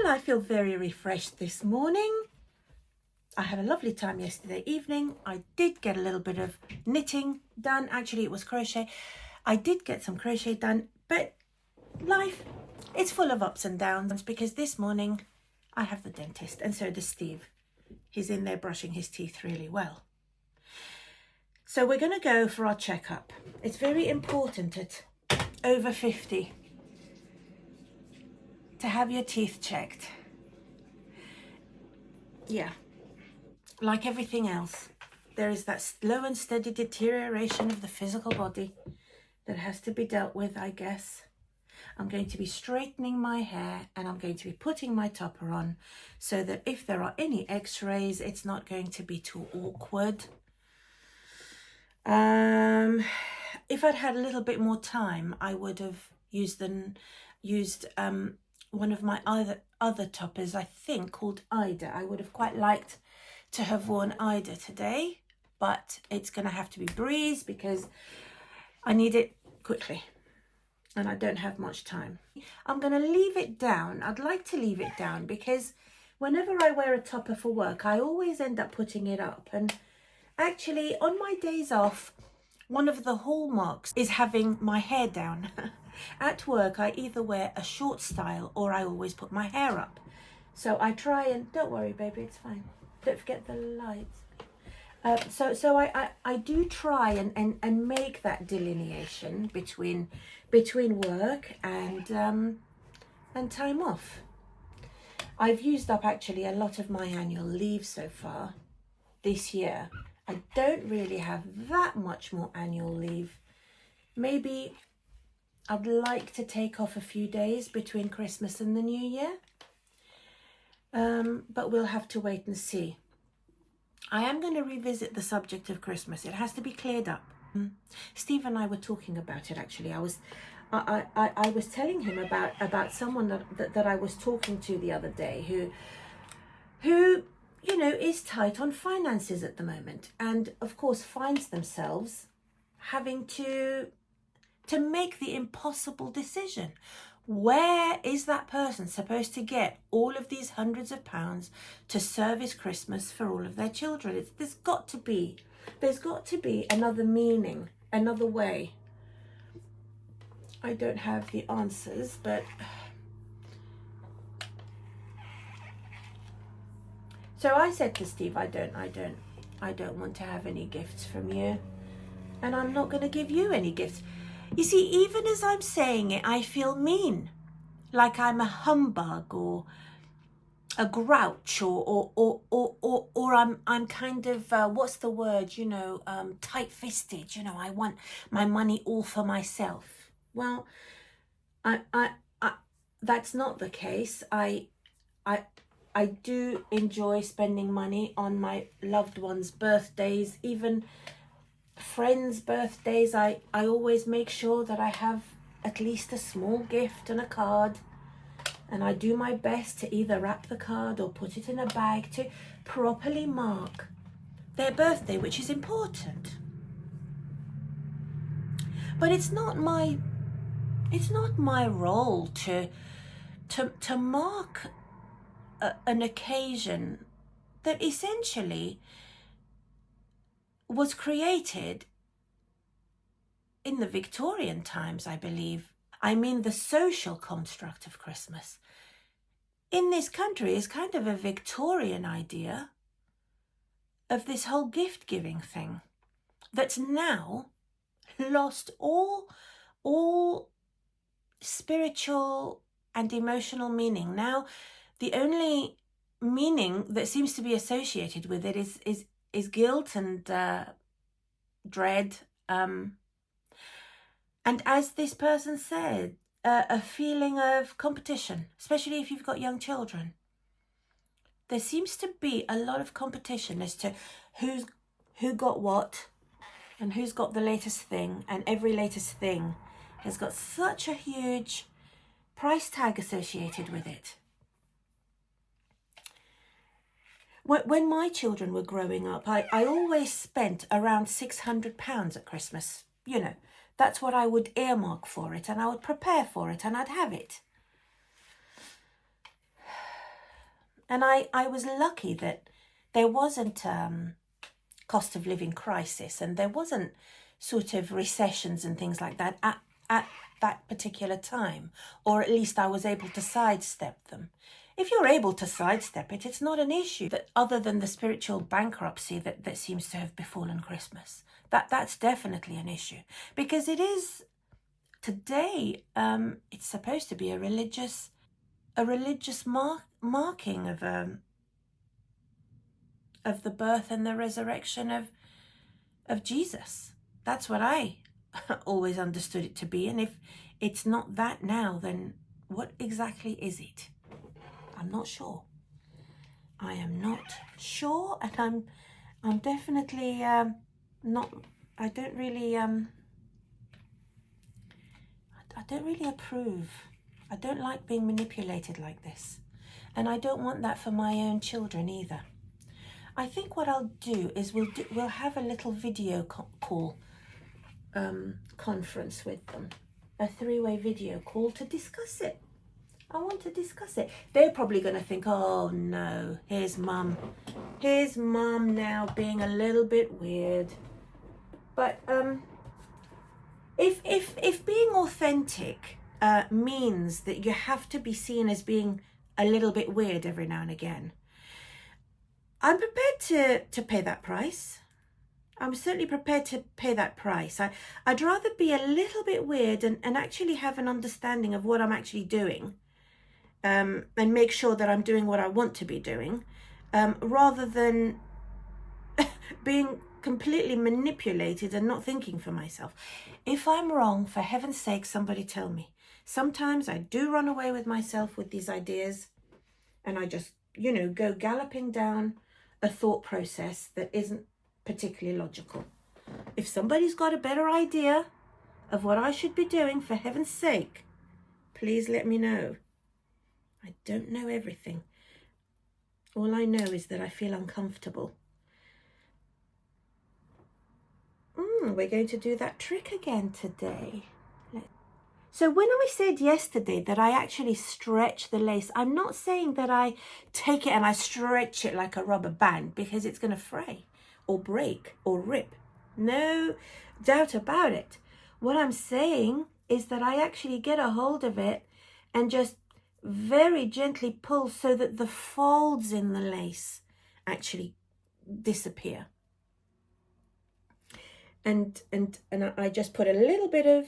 Well, I feel very refreshed this morning. I had a lovely time yesterday evening. I did get a little bit of knitting done. Actually, it was crochet. I did get some crochet done, but life, it's full of ups and downs because this morning I have the dentist and so does Steve. He's in there brushing his teeth really well. So we're going to go for our checkup. It's very important at over 50 to have your teeth checked. Yeah, like everything else, there is that slow and steady deterioration of the physical body that has to be dealt with, I guess. I'm going to be straightening my hair and I'm going to be putting my topper on so that if there are any x-rays, it's not going to be too awkward. If I'd had a little bit more time, I would have used one of my other toppers, I think, called Ida. I would have quite liked to have worn Ida today, but it's going to have to be Breeze because I need it quickly and I don't have much time. I'm going to leave it down. I'd like to leave it down because whenever I wear a topper for work, I always end up putting it up. And actually, on my days off, one of the hallmarks is having my hair down. At work, I either wear a short style or I always put my hair up. So I try and, don't worry, baby, it's fine. Don't forget the lights. So I do try and make that delineation between work and time off. I've used up actually a lot of my annual leave so far this year. I don't really have that much more annual leave. Maybe I'd like to take off a few days between Christmas and the New Year. But we'll have to wait and see. I am going to revisit the subject of Christmas. It has to be cleared up. Steve and I were talking about it actually. I was telling him about someone that I was talking to the other day who you know, is tight on finances at the moment, and of course finds themselves having to make the impossible decision. Where is that person supposed to get all of these hundreds of pounds to service Christmas for all of their children? There's got to be another meaning, another way. I don't have the answers, but so I said to Steve, I don't want to have any gifts from you, and I'm not going to give you any gifts. You see, even as I'm saying it, I feel mean, like I'm a humbug or a grouch or I'm kind of what's the word? You know, tight-fisted. You know, I want my money all for myself. Well, I that's not the case. I do enjoy spending money on my loved ones' birthdays, even friends' birthdays. I always make sure that I have at least a small gift and a card, and I do my best to either wrap the card or put it in a bag to properly mark their birthday, which is important. But it's not my role to mark an occasion that essentially was created in the Victorian times, I believe. I mean, the social construct of Christmas in this country is kind of a Victorian idea of this whole gift-giving thing that's now lost all spiritual and emotional meaning. Now, the only meaning that seems to be associated with it is guilt and dread, and as this person said, a feeling of competition, especially if you've got young children. There seems to be a lot of competition as to who got what and who's got the latest thing, and every latest thing has got such a huge price tag associated with it. When my children were growing up, I always spent around £600 at Christmas. You know, that's what I would earmark for it, and I would prepare for it, and I'd have it. And I was lucky that there wasn't cost of living crisis, and there wasn't sort of recessions and things like that at that particular time, or at least I was able to sidestep them. If you're able to sidestep it, it's not an issue. That other than the spiritual bankruptcy that seems to have befallen Christmas, that's definitely an issue, because it is today. It's supposed to be a religious marking of the birth and the resurrection of Jesus. That's what I always understood it to be. And if it's not that now, then what exactly is it? I'm not sure. I am not sure, and I'm definitely not. I don't really approve. I don't like being manipulated like this, and I don't want that for my own children either. I think what I'll do is we'll have a little video call conference with them, a 3-way video call to discuss it. I want to discuss it. They're probably going to think, oh no, here's mum now being a little bit weird. But if being authentic means that you have to be seen as being a little bit weird every now and again, I'm prepared to pay that price. I'm certainly prepared to pay that price. I'd rather be a little bit weird and actually have an understanding of what I'm actually doing, and make sure that I'm doing what I want to be doing, rather than being completely manipulated and not thinking for myself. If I'm wrong, for heaven's sake, somebody tell me. Sometimes I do run away with myself with these ideas, and I just, go galloping down a thought process that isn't particularly logical. If somebody's got a better idea of what I should be doing, for heaven's sake, please let me know. I don't know everything. All I know is that I feel uncomfortable. We're going to do that trick again today. So when I said yesterday that I actually stretch the lace, I'm not saying that I take it and I stretch it like a rubber band, because it's going to fray or break or rip. No doubt about it. What I'm saying is that I actually get a hold of it and just very gently pull so that the folds in the lace actually disappear. And I just put a little bit of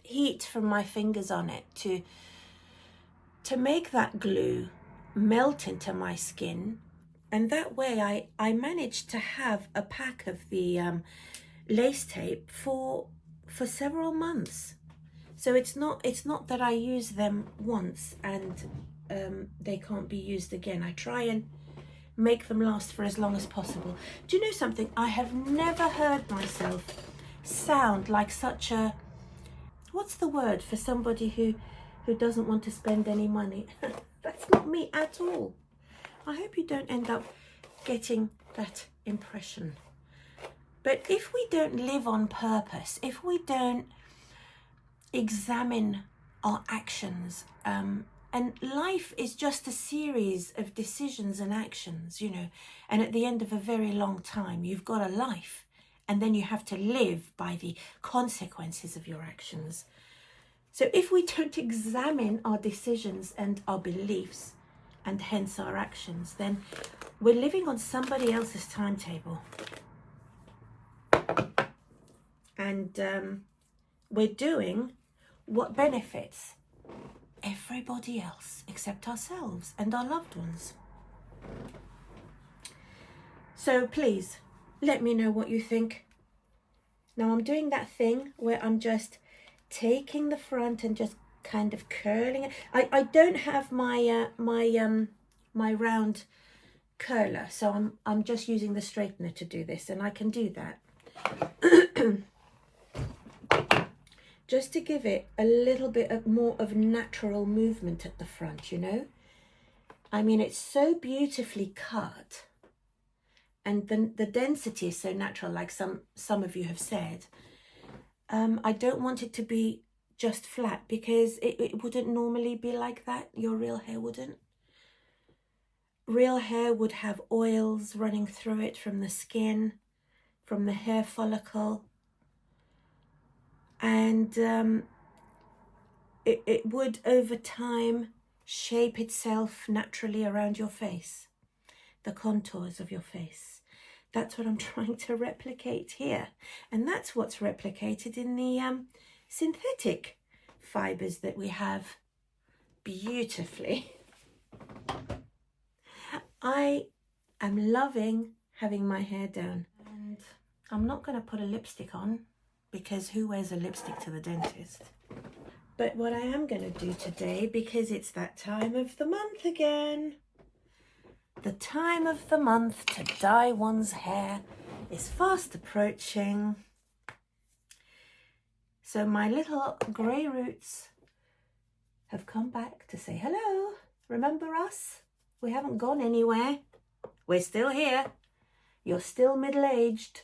heat from my fingers on it to make that glue melt into my skin, and that way I managed to have a pack of the lace tape for several months. So it's not that I use them once and they can't be used again. I try and make them last for as long as possible. Do you know something? I have never heard myself sound like such a, what's the word for somebody who doesn't want to spend any money? That's not me at all. I hope you don't end up getting that impression. But if we don't live on purpose, if we don't examine our actions, and life is just a series of decisions and actions, and at the end of a very long time, you've got a life, and then you have to live by the consequences of your actions. So if we don't examine our decisions and our beliefs, and hence our actions, then we're living on somebody else's timetable. And we're doing what benefits everybody else except ourselves and our loved ones. So please, let me know what you think. Now I'm doing that thing where I'm just taking the front and just kind of curling it. I don't have my my round curler, so I'm just using the straightener to do this, and I can do that. Just to give it a little bit more of natural movement at the front, I mean, it's so beautifully cut, and the density is so natural, like some of you have said. I don't want it to be just flat, because it wouldn't normally be like that. Your real hair wouldn't. real hair would have oils running through it from the skin, from the hair follicle, and it would over time shape itself naturally around your face, the contours of your face. That's what I'm trying to replicate here, and that's what's replicated in the synthetic fibers that we have beautifully. I am loving having my hair done, and I'm not going to put a lipstick on because who wears a lipstick to the dentist? But what I am going to do today, because it's that time of the month again, the time of the month to dye one's hair is fast approaching. So my little grey roots have come back to say hello. Remember us? We haven't gone anywhere. We're still here. You're still middle-aged.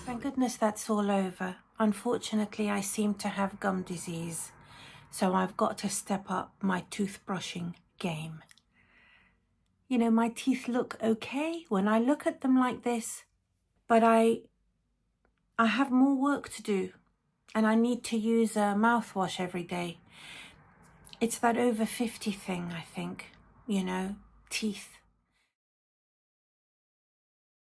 Thank goodness that's all over. Unfortunately, I seem to have gum disease, so I've got to step up my toothbrushing game. You know, my teeth look okay when I look at them like this, but I have more work to do, and I need to use a mouthwash every day. It's that over 50 thing, I think, you know, teeth.